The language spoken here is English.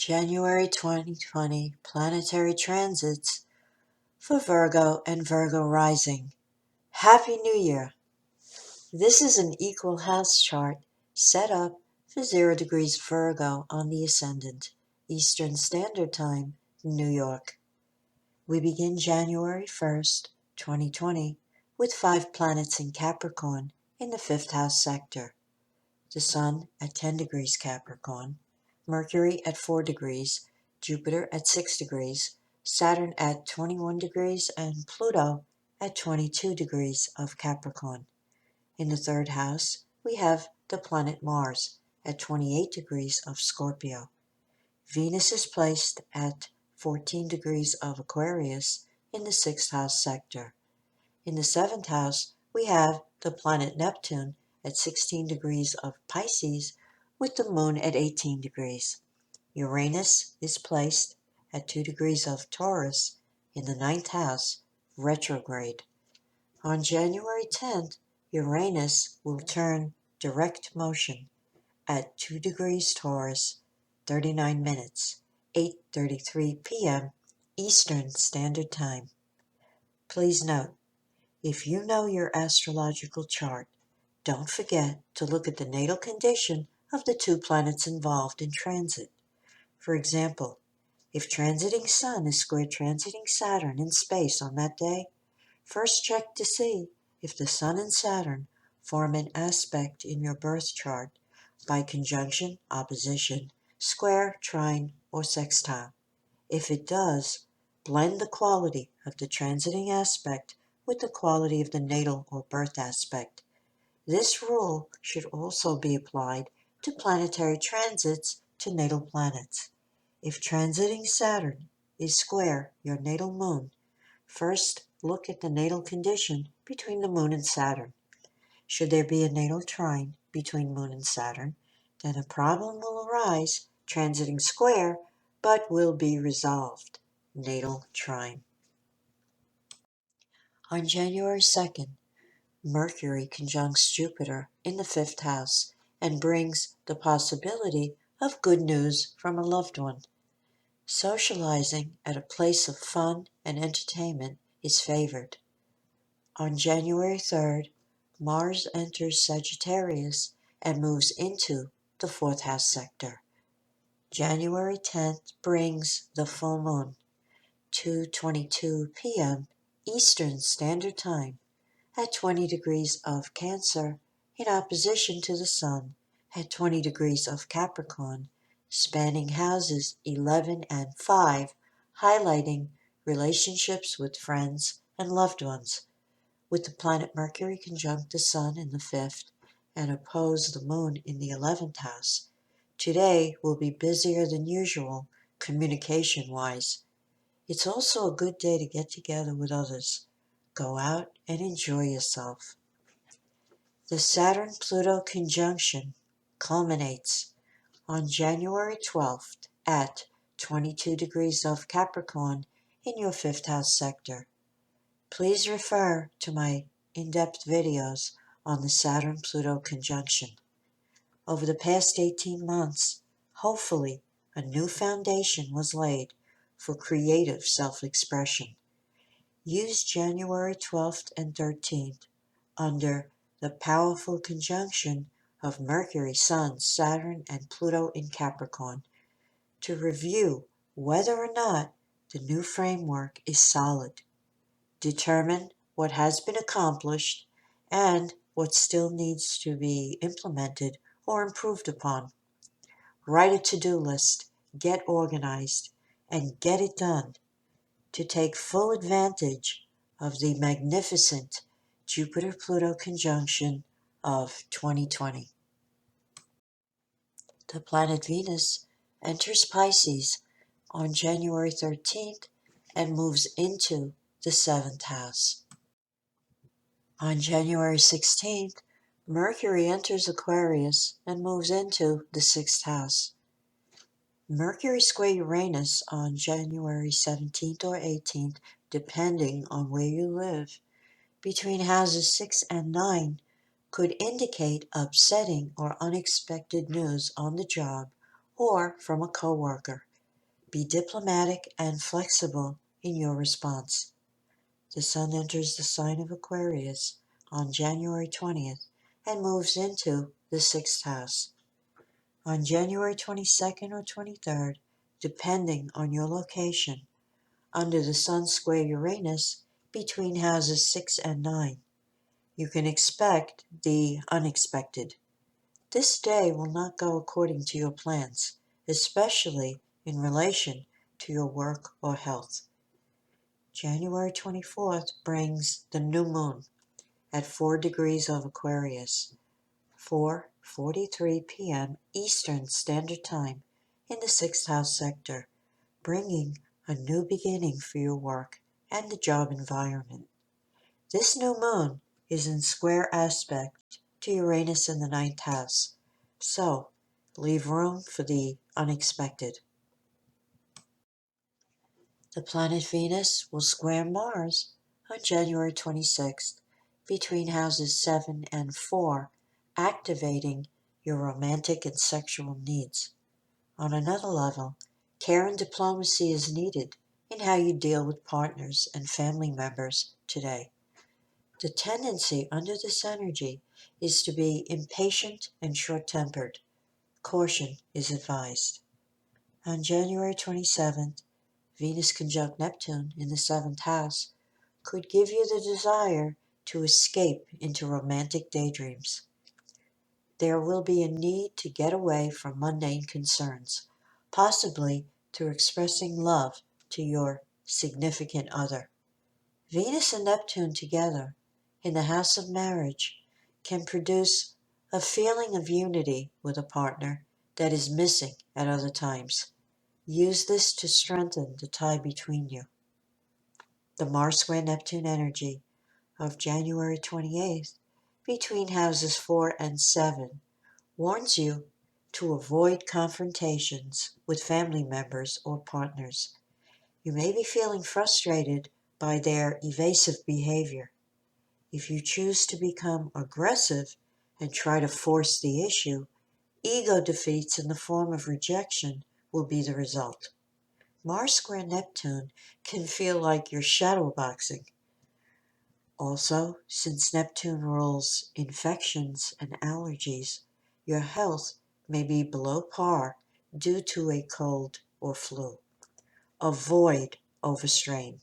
January 2020 planetary transits for Virgo and Virgo rising. Happy New Year! This is an equal house chart set up for 0 degrees Virgo on the ascendant, Eastern Standard Time, New York. We begin January 1st, 2020, with 5 planets in Capricorn in the 5th house sector. The Sun at 10 degrees Capricorn, Mercury at 4 degrees, Jupiter at 6 degrees, Saturn at 21 degrees, and Pluto at 22 degrees of Capricorn. In the 3rd house, we have the planet Mars at 28 degrees of Scorpio. Venus is placed at 14 degrees of Aquarius in the 6th house sector. In the 7th house, we have the planet Neptune at 16 degrees of Pisces with the moon at 18 degrees. Uranus is placed at 2 degrees of Taurus in the 9th house, retrograde. On January 10th, Uranus will turn direct motion at 2 degrees Taurus, 39 minutes, 8:33 p.m. Eastern Standard Time. Please note, if you know your astrological chart, don't forget to look at the natal condition of the 2 planets involved in transit. For example, if transiting Sun is square transiting Saturn in space on that day, first check to see if the Sun and Saturn form an aspect in your birth chart by conjunction, opposition, square, trine, or sextile. If it does, blend the quality of the transiting aspect with the quality of the natal or birth aspect. This rule should also be applied to planetary transits to natal planets. If transiting Saturn is square your natal moon, first look at the natal condition between the moon and Saturn. Should there be a natal trine between moon and Saturn, then a problem will arise transiting square but will be resolved. Natal trine. On January 2nd, Mercury conjuncts Jupiter in the 5th house and brings the possibility of good news from a loved one. Socializing at a place of fun and entertainment is favored. On January 3rd, Mars enters Sagittarius and moves into the 4th house sector. January 10th brings the full moon, 2:22 p.m. Eastern Standard Time, at 20 degrees of Cancer in opposition to the Sun at 20 degrees of Capricorn, spanning houses 11 and 5, highlighting relationships with friends and loved ones. With the planet Mercury conjunct the Sun in the 5th and oppose the Moon in the 11th house, today will be busier than usual communication-wise. It's also a good day to get together with others. Go out and enjoy yourself. The Saturn-Pluto conjunction culminates on January 12th at 22 degrees of Capricorn in your 5th house sector. Please refer to my in-depth videos on the Saturn-Pluto conjunction. Over the past 18 months, hopefully, a new foundation was laid for creative self-expression. Use January 12th and 13th under the powerful conjunction of Mercury, Sun, Saturn, and Pluto in Capricorn to review whether or not the new framework is solid. Determine what has been accomplished and what still needs to be implemented or improved upon. Write a to-do list, get organized, and get it done to take full advantage of the magnificent Jupiter-Pluto conjunction of 2020. The planet Venus enters Pisces on January 13th and moves into the 7th house. On January 16th, Mercury enters Aquarius and moves into the 6th house. Mercury square Uranus on January 17th or 18th, depending on where you live, between houses 6 and 9, could indicate upsetting or unexpected news on the job or from a coworker. Be diplomatic and flexible in your response. The Sun enters the sign of Aquarius on January 20th and moves into the sixth house. On January 22nd or 23rd, depending on your location, under the Sun square Uranus between houses 6 and 9, you can expect the unexpected. This day will not go according to your plans, especially in relation to your work or health. January 24th brings the new moon at 4 degrees of Aquarius, 4:43 p.m. Eastern Standard Time in the sixth house sector, bringing a new beginning for your work and the job environment. This new moon is in square aspect to Uranus in the ninth house, so leave room for the unexpected. The planet Venus will square Mars on January 26th between houses 7 and 4, activating your romantic and sexual needs. On another level, care and diplomacy is needed in how you deal with partners and family members today. The tendency under this energy is to be impatient and short-tempered. Caution is advised. On January 27th, Venus conjunct Neptune in the seventh house could give you the desire to escape into romantic daydreams. There will be a need to get away from mundane concerns, possibly through expressing love to your significant other. Venus and Neptune together in the house of marriage can produce a feeling of unity with a partner that is missing at other times. Use this to strengthen the tie between you. The Mars square Neptune energy of January 28th between houses 4 and 7 warns you to avoid confrontations with family members or partners. You may be feeling frustrated by their evasive behavior. If you choose to become aggressive and try to force the issue, ego defeats in the form of rejection will be the result. Mars square Neptune can feel like you're shadowboxing. Also, since Neptune rules infections and allergies, your health may be below par due to a cold or flu. Avoid overstrain.